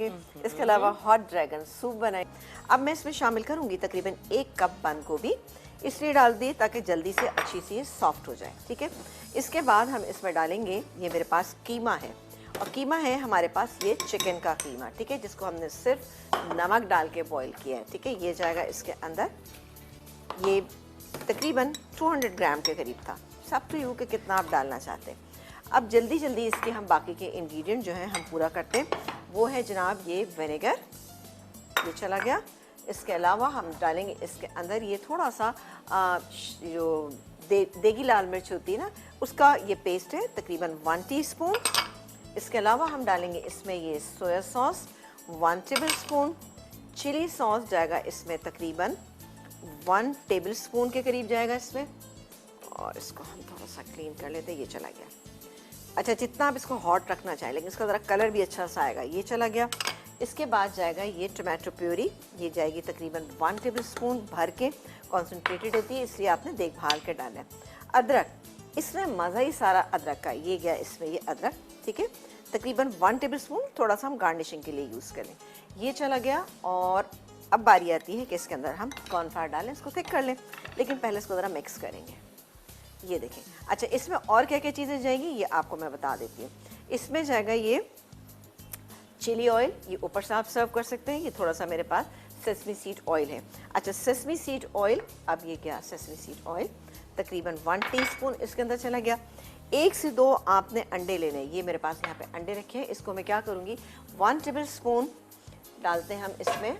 जाएंगे। इसके अलावा हॉट ड्रैगन सूप बनाए। अब मैं इसमें शामिल करूंगी तकरीबन 1 कप बंद गोभी, इसलिए डाल दी ताकि जल्दी से अच्छी सी सॉफ्ट हो जाए। ठीक है, इसके बाद हम इसमें डालेंगे, ये मेरे पास कीमा है और कीमा है हमारे पास ये चिकन का कीमा, ठीक है, जिसको हमने सिर्फ नमक डाल के बॉईल किया है। ठीक है, ये जाएगा इसके अंदर। ये तकरीबन 200 ग्राम के करीब था। सब टू यू कि कितना आप डालना चाहते हैं। अब जल्दी जल्दी इसके हम बाकी के इंग्रेडिएंट जो हैं हम पूरा करते हैं। वो है जनाब ये विनेगर, ये चला गया। इसके अलावा हम डालेंगे इसके अंदर ये थोड़ा सा जो देगी लाल मिर्च होती है ना, उसका ये पेस्ट है तकरीबन 1 टीस्पून। इसके अलावा हम डालेंगे इसमें ये soya sauce 1 tablespoon. Chilli sauce जाएगा इसमें तकरीबन 1 टेबलस्पून के करीब जाएगा इसमें। और इसको हम थोड़ा सा क्लीन कर लेते हैं, ये चला गया। अच्छा, जितना आप इसको हॉट रखना चाहें, लेकिन इसका ज़रा कलर भी अच्छा सा आएगा, ये चला गया। इसके बाद जाएगा ये टमाटो प्यूरी, ये जाएगी तकरीबन 1 टेबलस्पून भर के, कॉन्सेंट्रेटेड होती है इसलिए आपने देखभाल के डाला है। अदरक, इसमें मज़ा ही सारा अदरक का, ये गया इसमें ये अदरक, ठीक है, तकरीबन 1 टेबलस्पून। थोड़ा सा हम गार्निशिंग के लिए यूज़ करें, ये चला गया। और अब बारी आती है कि इसके अंदर हम कॉर्नफ्लावर डालें, इसको थिक कर लें, लेकिन पहले इसको ज़रा मिक्स करेंगे। ये देखें। अच्छा, इसमें और क्या क्या चीज़ें जाएंगी ये आपको मैं बता देती हूँ। इसमें जाएगा ये चिली ऑयल, ये ऊपर से आप सर्व कर सकते हैं। ये थोड़ा सा मेरे पास सेसमी सीड ऑयल है। अच्छा, सेसमी सीड ऑयल, अब ये क्या, सेसमी सीड ऑयल तकरीबन 1 टीस्पून इसके अंदर चला गया। 1 से 2 आपने अंडे लेने हैं, ये मेरे पास यहाँ पे अंडे रखे हैं। इसको मैं क्या करूँगी, 1 टेबलस्पून डालते हैं हम इसमें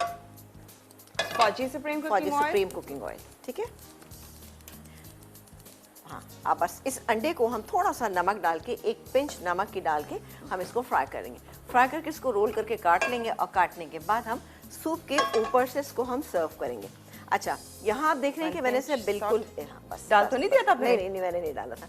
फौजी सुप्रीम कुकिंग ऑयल, ठीक है। हाँ, अब बस इस अंडे को हम थोड़ा सा नमक डाल के, 1 पिंच नमक की डाल के हम इसको फ्राई करेंगे। फ्राई करके इसको रोल करके काट लेंगे और काटने के बाद हम सूप के ऊपर से इसको हम सर्व करेंगे। अच्छा, यहाँ आप देख रहे हैं कि मैंने इसे बिल्कुल बस डाल तो नहीं दिया था? नहीं, मैंने नहीं डाला था।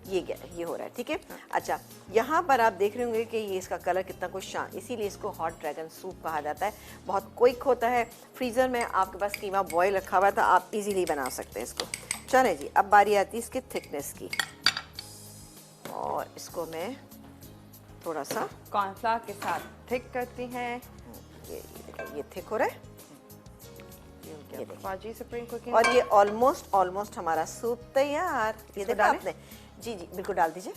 ये क्या, ये हो रहा है, ठीक है। अच्छा, यहाँ पर आप देख रहे होंगे कि ये इसका कलर कितना कुछ शान, इसीलिए इसको हॉट ड्रैगन सूप कहा जाता है। बहुत क्विक होता है। फ्रीज़र में आपके पास कीमा बॉयल रखा हुआ था, आप इजीली बना सकते हैं इसको। चले जी, अब बारी आती है इसकी थिकनेस की, और इसको मैं थोड़ा सा कॉर्नफ्लावर के साथ थिक करती हैं। ये थिक हो रहा है, फौजी सुप्रीम कुकिंग। और ये ऑलमोस्ट हमारा सूप तैयार। ये देखा आपने? जी बिल्कुल डाल दीजिए।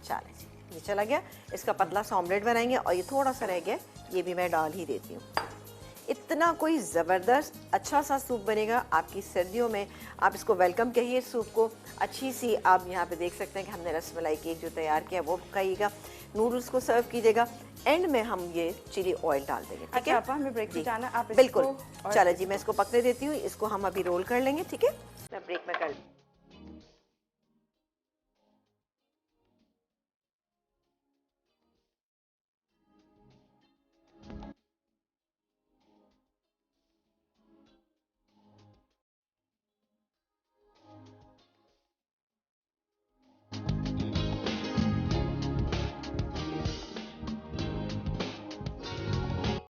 चले जी, ये चला गया। इसका पतला सा ऑमलेट बनाएंगे, और ये थोड़ा सा रह गया, ये भी मैं डाल ही देती हूँ। इतना कोई ज़बरदस्त अच्छा सा सूप बनेगा आपकी सर्दियों में। आप इसको वेलकम कहिए सूप को। अच्छी सी आप यहाँ पे देख सकते हैं कि हमने रसमलाई केक जो तैयार किया वो खाइएगा। नूडल्स को सर्व कीजिएगा। एंड में हम ये चिली ऑयल डाल देंगे, ठीक है। अच्छा, हमें ब्रेक पे जाना, आप बिल्कुल। चलो जी, मैं इसको पकने देती हूँ। इसको हम अभी रोल कर लेंगे, ठीक है। मैं ब्रेक में कर